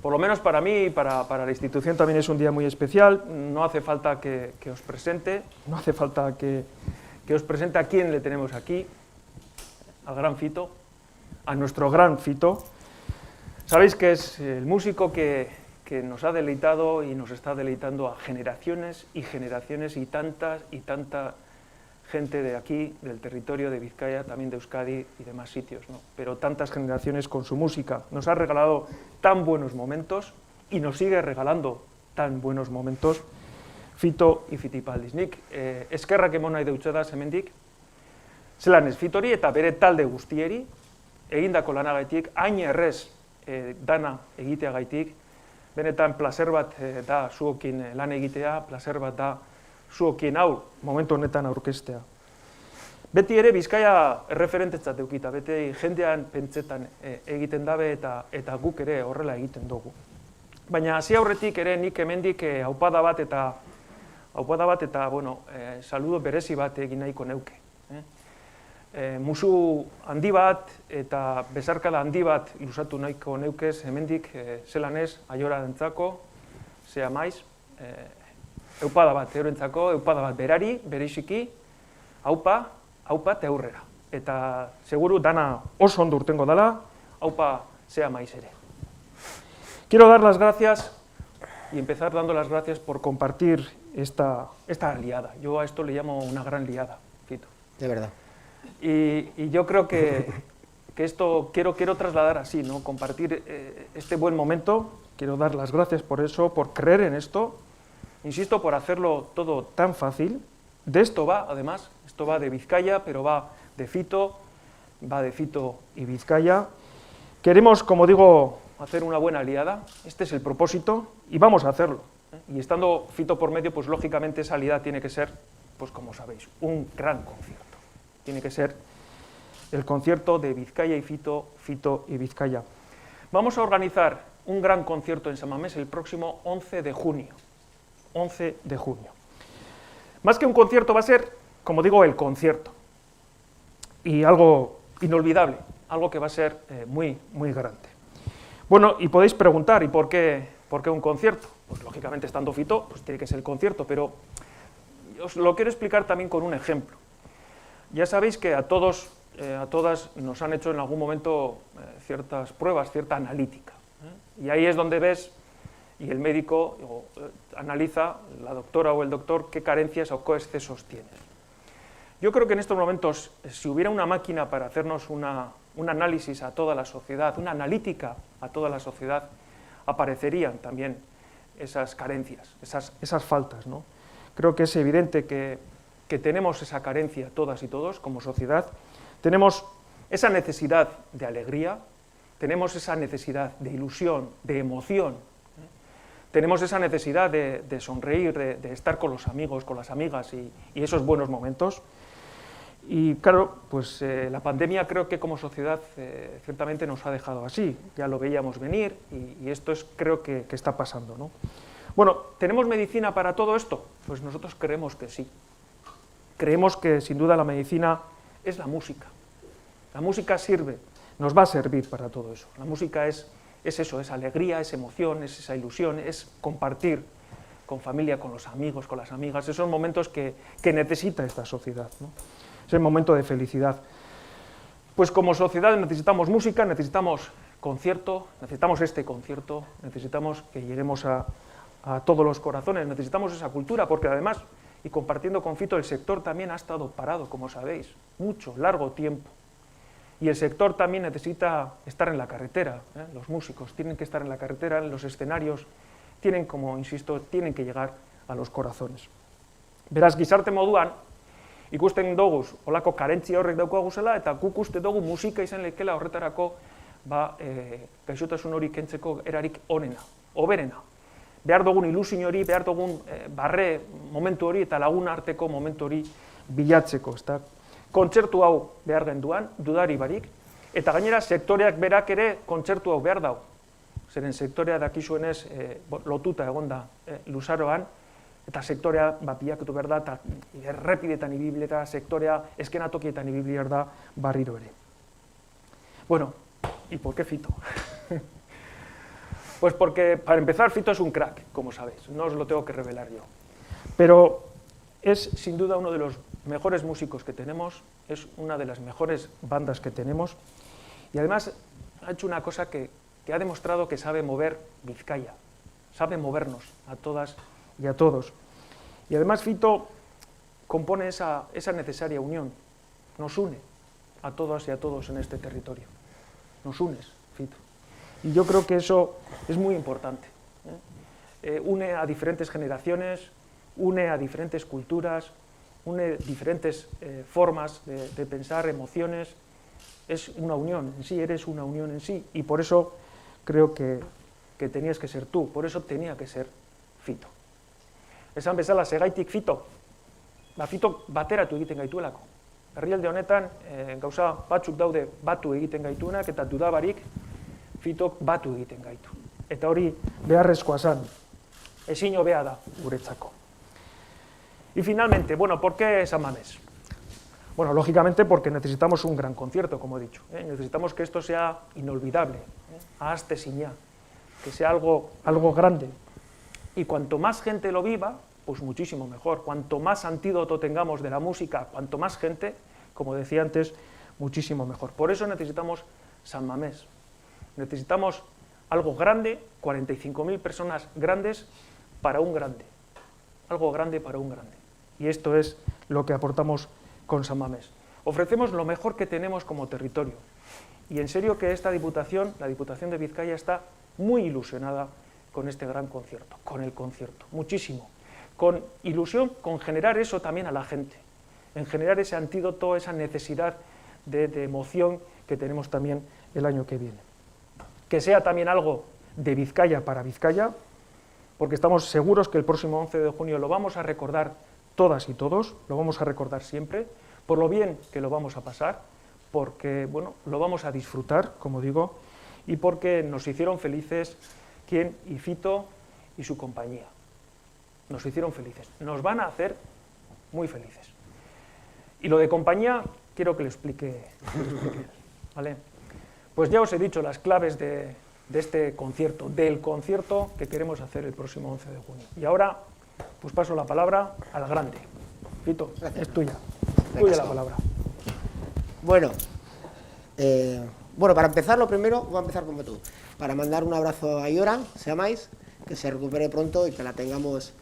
por lo menos para mí y para la institución también es un día muy especial. No hace falta que os presente, no hace falta que os presente a quién le tenemos aquí, al gran Fito, a nuestro gran Fito. Sabéis que es el músico que nos ha deleitado y nos está deleitando a generaciones y generaciones y tanta gente de aquí, del territorio de Vizcaya, también de Euskadi y demás sitios, ¿no? Pero tantas generaciones con su música. Nos ha regalado tan buenos momentos y nos sigue regalando tan buenos momentos Fito y Fitipaldis. Nik eskerrak emon nahi deutsada hemendik, zelan ez Fitori eta bere talde guztieri, egindako lanagatik, hain errez dana egiteagaitik, benetan placer bat da zuokin lan egitea, placer bat da zuokin hau momentu honetan aurkeztea. Beti ere Bizkaia erreferentetzat eukita, beti jendean pentsetan egiten dabe eta guk ere horrela egiten dugu. Baina hasi aurretik ere nik hemendik aupada bat eta bueno, saludo berezi bat egin nahiko neuke. Musu handi bat eta besarkada handi bat luzatu nahiko neukez hemendik zelan ez aiora dentzako, zea maiz, eupada bat eurentzako, eupada bat berari, bereziki, aupa eta aurrera. Eta seguru dana oso ondo urtengo dela, aupa zea maiz ere. Quiero dar las gracias y empezar dando las gracias por compartir esta liada. Yo a esto le llamo una gran liada, Fito. De verdad. Y yo creo que esto quiero trasladar así, ¿no? Compartir este buen momento. Quiero dar las gracias por eso, por creer en esto. Insisto, por hacerlo todo tan fácil. De esto va, además, esto va de Vizcaya, pero va de Fito y Vizcaya. Queremos, como digo, hacer una buena aliada. Este es el propósito y vamos a hacerlo. Y estando Fito por medio, pues lógicamente esa aliada tiene que ser, pues como sabéis, un gran concierto. Tiene que ser el concierto de Vizcaya y Fito y Vizcaya. Vamos a organizar un gran concierto en San Mamés el próximo 11 de junio. 11 de junio. Más que un concierto va a ser, como digo, el concierto. Y algo inolvidable, algo que va a ser muy, muy grande. Bueno, y podéis preguntar, ¿y por qué un concierto? Pues lógicamente estando Fito, pues tiene que ser el concierto, pero os lo quiero explicar también con un ejemplo. Ya sabéis que a todos, a todas nos han hecho en algún momento ciertas pruebas, cierta analítica. Y ahí es donde ves, y el médico analiza, la doctora o el doctor, qué carencias o qué excesos tienes. Yo creo que en estos momentos, si hubiera una máquina para hacernos un análisis a toda la sociedad, una analítica a toda la sociedad, aparecerían también esas carencias, esas faltas, ¿no? Creo que es evidente que tenemos esa carencia todas y todos como sociedad, tenemos esa necesidad de alegría, tenemos esa necesidad de ilusión, de emoción, tenemos esa necesidad de sonreír, de estar con los amigos, con las amigas y esos buenos momentos. Y claro, pues la pandemia creo que como sociedad ciertamente nos ha dejado así, ya lo veíamos venir y esto creo que está pasando, ¿no? Bueno, ¿tenemos medicina para todo esto? Pues nosotros creemos que sí. Creemos que sin duda la medicina es la música. La música sirve, nos va a servir para todo eso. La música es eso, es alegría, es emoción, es esa ilusión, es compartir con familia, con los amigos, con las amigas, esos momentos que necesita esta sociedad, ¿no? Es el momento de felicidad. Pues como sociedad necesitamos música, necesitamos concierto, necesitamos este concierto, necesitamos que lleguemos a todos los corazones, necesitamos esa cultura, porque además, y compartiendo con Fito, el sector también ha estado parado, como sabéis, mucho, largo tiempo. Y el sector también necesita estar en la carretera, los músicos tienen que estar en la carretera, en los escenarios, tienen, como insisto, tienen que llegar a los corazones. Beraz, gizarte moduan, ikusten doguz, olako karentzia horrek daukaguzela, eta guk uste dugu musika izan lekela horretarako gaixotasun hori kentzeko erarik onena, oberena. Behar dugun ilusin hori, behar dugun barre momentu hori eta lagun arteko momentu hori bilatzeko. Kontzertu hau behar genduan, dudari barik, eta gainera sektoreak berak ere kontzertu hau behar dau. Zeren sektorea dakizuenez lotuta egonda luzaroan, eta sektorea bilakatu behar da, eta errepidetan ibili eta sektorea eskenatokietan ibili behar da barriro ere. Bueno, ¿y por qué Fito? Pues porque, para empezar, Fito es un crack, como sabéis, no os lo tengo que revelar yo. Pero es, sin duda, uno de los mejores músicos que tenemos, es una de las mejores bandas que tenemos, y además ha hecho una cosa que ha demostrado que sabe mover Vizcaya, sabe movernos a todas y a todos. Y además Fito compone esa necesaria unión, nos une a todas y a todos en este territorio. Nos unes, Fito. Y yo creo que eso es muy importante. Une a diferentes generaciones, une a diferentes culturas, une diferentes formas de pensar, emociones. Es una unión en sí, eres una unión en sí. Y por eso creo que tenías que ser tú, por eso tenía que ser Fito. Esan bezala, segaitik Fito. Fito bateratu egiten gaituelako. Herrialde honetan gauza batzuk daude batu egiten gaituenak, eta dudabarik Fitok batu egiten gaitu. Eta hori beharrezkoa zen, ezin hobea da guretzako. Y finalmente, bueno, ¿por qué San Mamés? Bueno, lógicamente porque necesitamos un gran concierto, como he dicho. Necesitamos que esto sea inolvidable, ahaztezina, que sea algo grande. Y cuanto más gente lo viva, pues muchísimo mejor. Cuanto más antídoto tengamos de la música, cuanto más gente, como decía antes, muchísimo mejor. Por eso necesitamos San Mamés. Necesitamos algo grande, 45.000 personas grandes para un grande. Algo grande para un grande. Y esto es lo que aportamos con San Mamés. Ofrecemos lo mejor que tenemos como territorio. Y en serio que esta Diputación, la Diputación de Vizcaya, está muy ilusionada con este gran concierto, con el concierto, muchísimo. Con ilusión, con generar eso también a la gente, en generar ese antídoto, esa necesidad de emoción que tenemos también el año que viene. Que sea también algo de Vizcaya para Vizcaya, porque estamos seguros que el próximo 11 de junio lo vamos a recordar todas y todos, lo vamos a recordar siempre, por lo bien que lo vamos a pasar, porque bueno, lo vamos a disfrutar, como digo, y porque nos hicieron felices quien y Fito y su compañía. Nos hicieron felices, nos van a hacer muy felices. Y lo de compañía, quiero que lo explique él, ¿vale? Pues ya os he dicho las claves de este concierto, del concierto que queremos hacer el próximo 11 de junio. Y ahora, pues paso la palabra al grande. Fito, es tuya. Tuya la palabra. Bueno, para empezar, lo primero, voy a empezar como tú. Para mandar un abrazo a Iora, se llamáis, que se recupere pronto y que la tengamos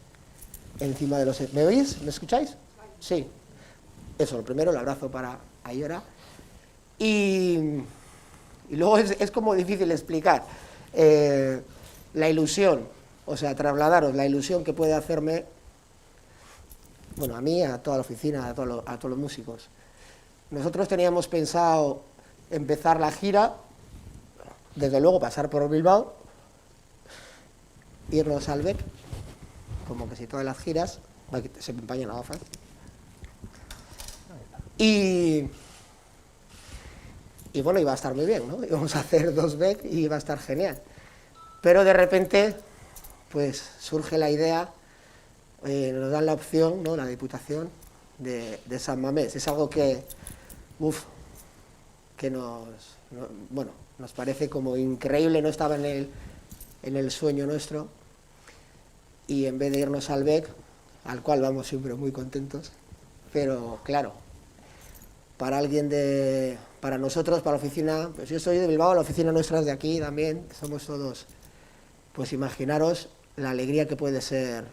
encima de los... ¿Me oís? ¿Me escucháis? Sí. Eso, lo primero, el abrazo para Iora. Y luego es como difícil explicar la ilusión, o sea, trasladaros la ilusión que puede hacerme, bueno, a mí, a toda la oficina, a todos los músicos. Nosotros teníamos pensado empezar la gira, desde luego pasar por Bilbao, irnos al Bec, como que si todas las giras, se me empañan las gafas, y bueno, iba a estar muy bien, ¿no? Íbamos a hacer 2 Bec y iba a estar genial. Pero de repente, pues surge la idea, nos dan la opción, ¿no? La Diputación de San Mamés. Es algo que nos parece como increíble, no estaba en el sueño nuestro, y en vez de irnos al Bec, al cual vamos siempre muy contentos, pero claro, para nosotros, para la oficina, pues yo soy de Bilbao, la oficina nuestra es de aquí también, somos todos, pues imaginaros la alegría que puede ser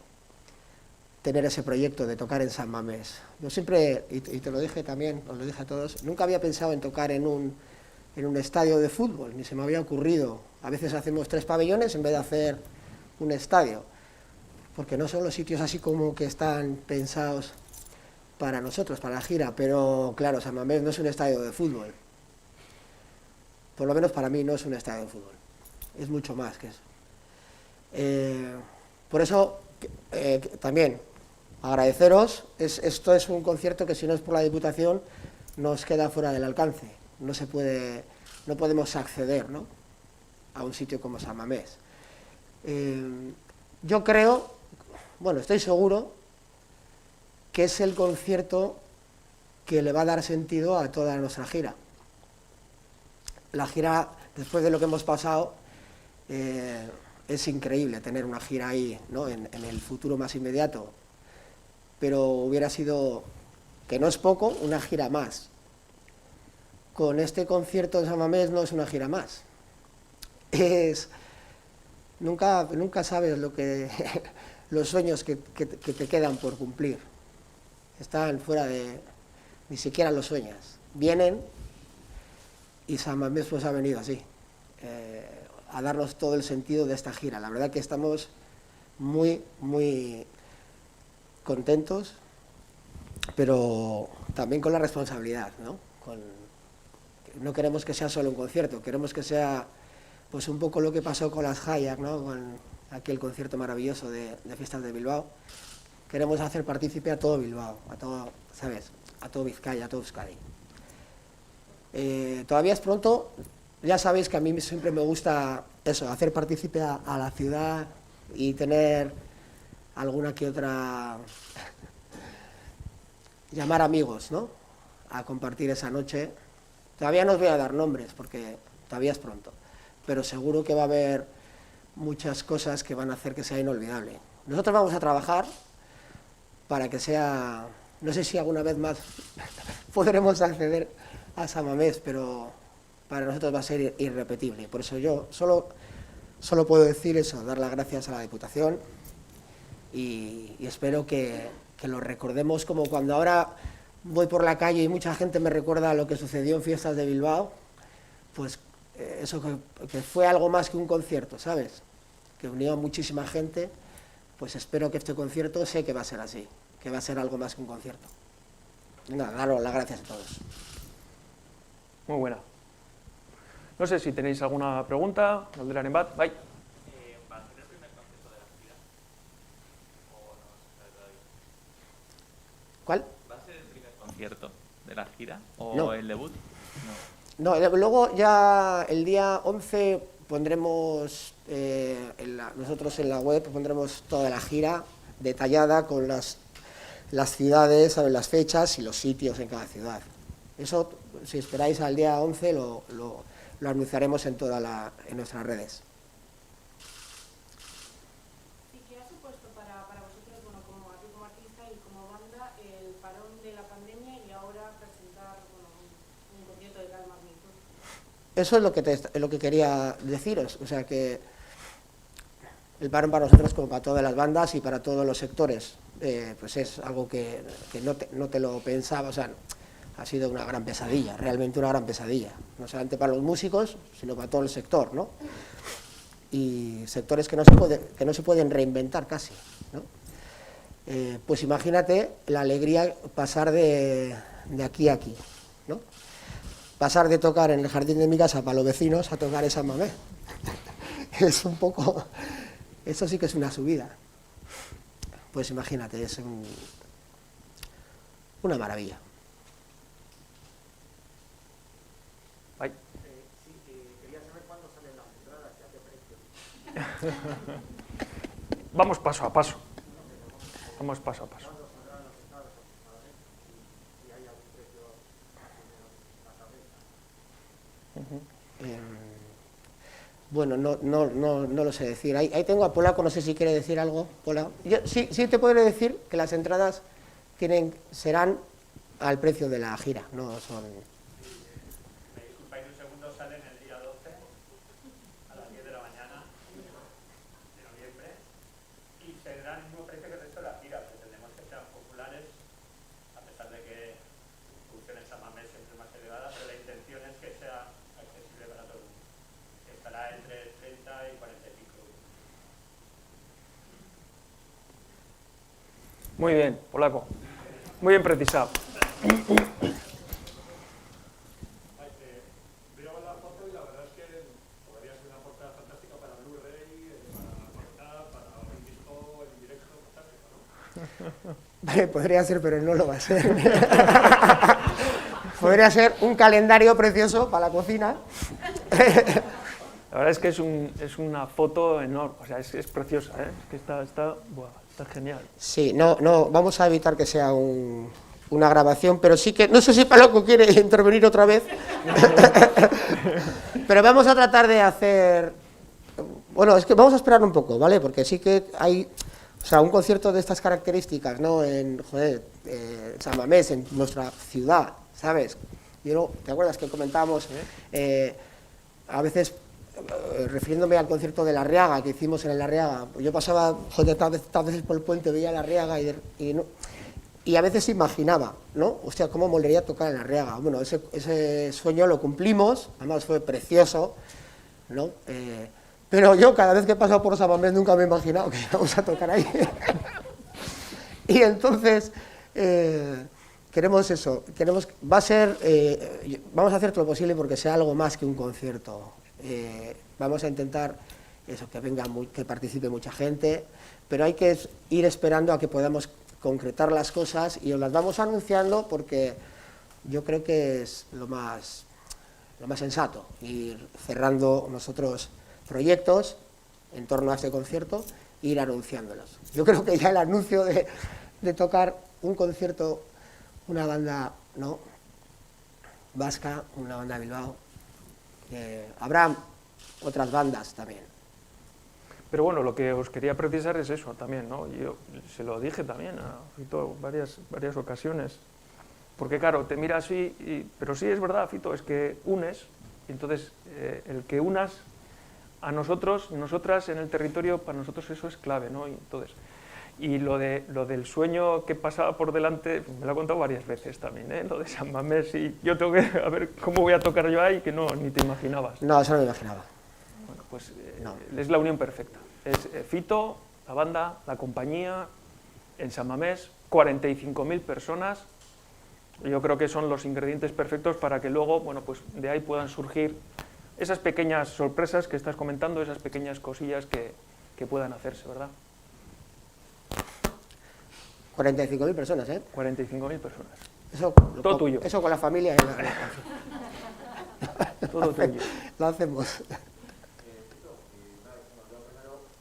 tener ese proyecto de tocar en San Mamés. Yo siempre, y te lo dije también, os lo dije a todos, nunca había pensado en tocar en un estadio de fútbol, ni se me había ocurrido. A veces hacemos 3 pabellones en vez de hacer un estadio, porque no son los sitios así como que están pensados para nosotros, para la gira, pero claro, San Mamés no es un estadio de fútbol. Por lo menos para mí no es un estadio de fútbol, es mucho más que eso. Por eso, también, agradeceros, esto es un concierto que si no es por la Diputación nos queda fuera del alcance, no podemos acceder, ¿no?, a un sitio como San Mamés. Yo creo, bueno, estoy seguro que es el concierto que le va a dar sentido a toda nuestra gira. La gira, después de lo que hemos pasado, es increíble tener una gira ahí, ¿no? en el futuro más inmediato, pero hubiera sido, que no es poco, una gira más. Con este concierto de San Mamés no es una gira más. Nunca sabes los sueños que te quedan por cumplir. Están fuera de... ni siquiera los sueñas. Vienen y San Mamés pues ha venido así, a darnos todo el sentido de esta gira. La verdad que estamos muy, muy contentos, pero también con la responsabilidad, ¿no? No queremos que sea solo un concierto, queremos que sea pues un poco lo que pasó con las Hayak, ¿no? Con aquel concierto maravilloso de Fiestas de Bilbao. Queremos hacer partícipe a todo Bilbao, a todo, ¿sabes? A todo Vizcaya, a todo Euskadi. Todavía es pronto, ya sabéis que a mí siempre me gusta eso, hacer partícipe a la ciudad y tener alguna que otra... llamar amigos, ¿no? A compartir esa noche. Todavía no os voy a dar nombres porque todavía es pronto, pero seguro que va a haber muchas cosas que van a hacer que sea inolvidable. Nosotros vamos a trabajar para que sea, no sé si alguna vez más podremos acceder a San Mamés, pero para nosotros va a ser irrepetible. Por eso yo solo puedo decir eso, dar las gracias a la Diputación y espero que lo recordemos como cuando ahora voy por la calle y mucha gente me recuerda lo que sucedió en Fiestas de Bilbao, pues eso que fue algo más que un concierto, ¿sabes? Que unió a muchísima gente, pues espero que este concierto sé que va a ser así, que va a ser algo más que un concierto. Nada, daros las gracias a todos. Muy buena. No sé si tenéis alguna pregunta. Galderan bat, bai. ¿Va a ser el primer concierto de la gira? ¿O no se sabe todavía? ¿Cuál? ¿Va a ser el primer concierto de la gira? ¿O No. el debut? No, No. luego ya el día 11 pondremos, nosotros en la web pondremos toda la gira detallada con las ciudades, ¿sabes? Las fechas y los sitios en cada ciudad. Eso, si esperáis al día 11, lo anunciaremos en nuestras redes. ¿Y qué ha supuesto para vosotros, bueno, como artista y como banda, el parón de la pandemia y ahora presentar un concierto de tal magnitud? Eso es lo que quería deciros, o sea que el parón para nosotros, como para todas las bandas y para todos los sectores, pues es algo que no te lo pensaba, o sea, ha sido una gran pesadilla, realmente una gran pesadilla, no solamente para los músicos, sino para todo el sector, ¿no? Y sectores que no se pueden reinventar casi, ¿no? Pues imagínate la alegría pasar de aquí a aquí, ¿no? Pasar de tocar en el jardín de mi casa para los vecinos a tocar en San Mamés. Es un poco... Eso sí que es una subida. Pues imagínate, es una maravilla. Bai. Quería saber cuándo salen las entradas y a qué precio. Vamos paso a paso. Vamos paso a paso. ¿Cuándo saldrán las entradas aproximadamente? Si hay algún precio a la cabeza. Bueno, no lo sé decir. Ahí tengo a Polaco, no sé si quiere decir algo. Pola. Yo sí te podré decir que las entradas serán al precio de la gira, no son... Me disculpáis un segundo, salen el día 12 a las 10 de la mañana de noviembre y tendrán el mismo precio que el resto de la gira. Pretendemos que sean populares, a pesar de que su producción en San Mamés siempre es más elevada, pero la intención es que sea accesible para todo el mundo. Estará entre 30 y 45 euros. Muy bien, Polaco. Muy bien precisado. Veo la foto y la verdad es que podría ser una portada fantástica para Blu-ray, para conectar, para un disco en directo, fantástico, ¿no? Podría ser, pero no lo va a ser. Podría ser un calendario precioso para la cocina. La verdad es que es una foto enorme, o sea, es preciosa, ¿eh? Es que está genial. Sí, no, vamos a evitar que sea una grabación, pero sí que, no sé si Palaco quiere intervenir otra vez, pero vamos a tratar de hacer, Bueno, es que vamos a esperar un poco, ¿vale? Porque sí que hay, o sea, un concierto de estas características, ¿no? En, joder, San Mamés, en nuestra ciudad, ¿sabes? ¿Te acuerdas que comentábamos a veces, refiriéndome al concierto de La Arriaga que hicimos en el Arriaga, yo pasaba, joder, tantas veces por el puente, veía La Arriaga y a veces imaginaba, ¿no? Hostia, cómo molaría tocar en La Arriaga. Bueno, ese sueño lo cumplimos, además fue precioso, ¿no? Pero yo cada vez que he pasado por San Mamés nunca me he imaginado que íbamos a tocar ahí. Y entonces queremos eso, vamos a hacer todo lo posible porque sea algo más que un concierto. Vamos a intentar eso, que participe mucha gente, pero hay que ir esperando a que podamos concretar las cosas y os las vamos anunciando porque yo creo que es lo más sensato, ir cerrando nosotros proyectos en torno a este concierto e ir anunciándolos. Yo creo que ya el anuncio de tocar un concierto, una banda, ¿no?, vasca, una banda de Bilbao, habrá otras bandas también. Pero bueno, lo que os quería precisar es eso también, ¿no? Yo se lo dije también a Fito varias ocasiones, porque claro, te miras así, pero sí es verdad, Fito, es que unes, y entonces el que unas a nosotros, nosotras en el territorio, para nosotros eso es clave, ¿no? Y entonces, lo del sueño que pasaba por delante, me lo he contado varias veces también, ¿eh? Lo de San Mamés, y yo tengo que, a ver cómo voy a tocar yo ahí, que no, ni te imaginabas. No, eso no me imaginaba. Bueno, pues no. Es la unión perfecta. Es Fito, la banda, la compañía, en San Mamés, 45.000 personas. Yo creo que son los ingredientes perfectos para que luego, bueno, pues de ahí puedan surgir esas pequeñas sorpresas que estás comentando, esas pequeñas cosillas que puedan hacerse, ¿verdad? 45.000 personas, ¿eh? 45.000 personas. Eso, todo tuyo. Eso con la familia. Todo tuyo. Lo hacemos.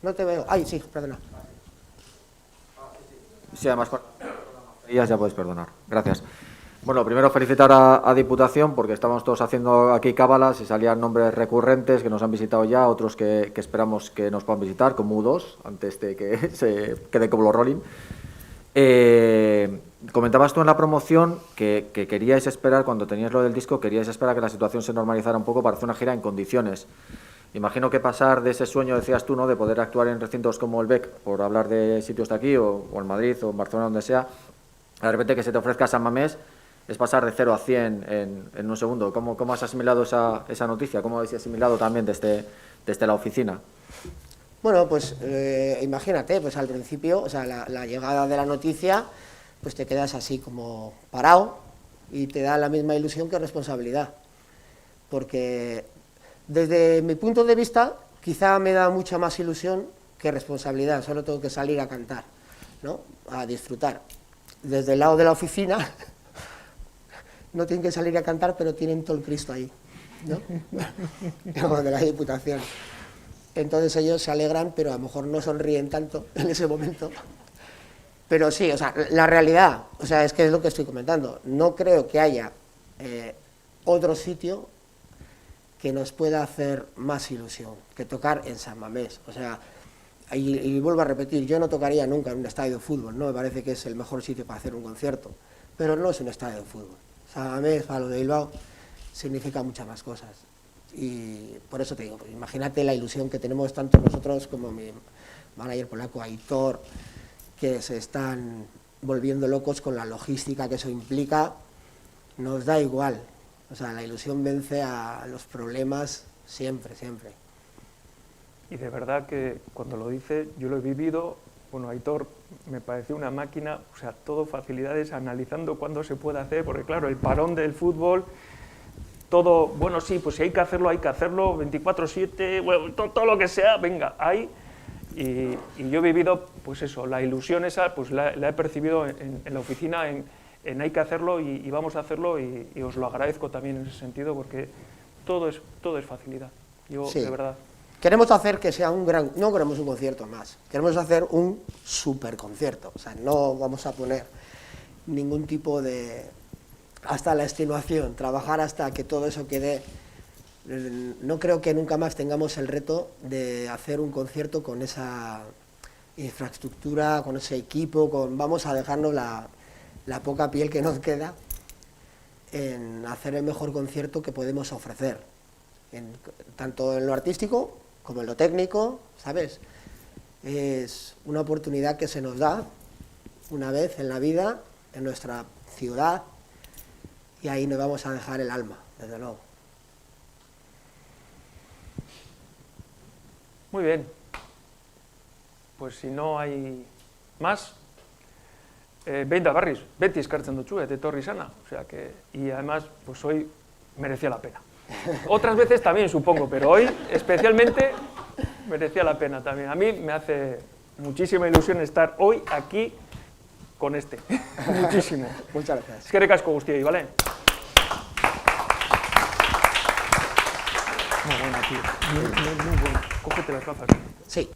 No te veo. Ay, sí, perdona. Sí, además, ya puedes perdonar. Gracias. Bueno, primero felicitar a Diputación porque estábamos todos haciendo aquí cábalas y salían nombres recurrentes que nos han visitado ya, otros que esperamos que nos puedan visitar, como U2, antes de que se quede como los Rolling. Comentabas tú en la promoción que queríais esperar, cuando teníais lo del disco, queríais esperar que la situación se normalizara un poco para hacer una gira en condiciones. Imagino que pasar de ese sueño, decías tú, ¿no?, de poder actuar en recintos como el BEC, por hablar de sitios de aquí, o en Madrid, o en Barcelona, donde sea, de repente que se te ofrezca San Mamés, es pasar de 0 a 100 en un segundo. ¿Cómo has asimilado esa noticia? ¿Cómo habéis asimilado también desde la oficina? Bueno, pues imagínate, pues al principio, o sea, la llegada de la noticia, pues te quedas así como parado y te da la misma ilusión que responsabilidad. Porque desde mi punto de vista, quizá me da mucha más ilusión que responsabilidad, solo tengo que salir a cantar, ¿no?, a disfrutar. Desde el lado de la oficina, no tienen que salir a cantar, pero tienen todo el Cristo ahí, ¿no? Como de la Diputación. Entonces ellos se alegran, pero a lo mejor no sonríen tanto en ese momento. Pero sí, o sea, la realidad, o sea, es que es lo que estoy comentando. No creo que haya otro sitio que nos pueda hacer más ilusión que tocar en San Mamés. O sea, y vuelvo a repetir, yo no tocaría nunca en un estadio de fútbol, no me parece que es el mejor sitio para hacer un concierto, pero no es un estadio de fútbol. San Mamés, para lo de Bilbao, significa muchas más cosas. Y por eso te digo, pues imagínate la ilusión que tenemos tanto nosotros como mi manager polaco, Aitor, que se están volviendo locos con la logística que eso implica. Nos da igual, o sea, la ilusión vence a los problemas siempre, siempre. Y de verdad que cuando lo dice, yo lo he vivido, bueno, Aitor me pareció una máquina, o sea, todo facilidades, analizando cuándo se puede hacer, porque claro, el parón del fútbol, todo, bueno, sí, pues si hay que hacerlo, 24/7, bueno, todo lo que sea, venga, hay. Y yo he vivido, pues eso, la ilusión esa, pues la he percibido en la oficina, en hay que hacerlo y vamos a hacerlo, y os lo agradezco también en ese sentido, porque todo es facilidad, yo, sí. De verdad. Queremos hacer que sea no queremos un concierto más, queremos hacer un super concierto, o sea, no vamos a poner ningún tipo de, hasta la extenuación, trabajar hasta que todo eso quede No creo que nunca más tengamos el reto de hacer un concierto con esa infraestructura, con ese equipo, vamos a dejarnos la poca piel que nos queda en hacer el mejor concierto que podemos ofrecer, tanto en lo artístico como en lo técnico, ¿sabes? Es una oportunidad que se nos da una vez en la vida, en nuestra ciudad, y ahí nos vamos a dejar el alma, desde luego. Muy bien. Pues si no hay más, behin da berriz, beti eskartzen dutzu, eta etorri izana. O sea que, y además, pues hoy merecía la pena. Otras veces también, supongo, pero hoy especialmente merecía la pena también. A mí me hace muchísima ilusión estar hoy aquí con este. Muchísimo. Muchas gracias. Eskerrik asko guztioi, ¿vale? Muy buena, tío. Muy buena. Cógete las gafas. Sí.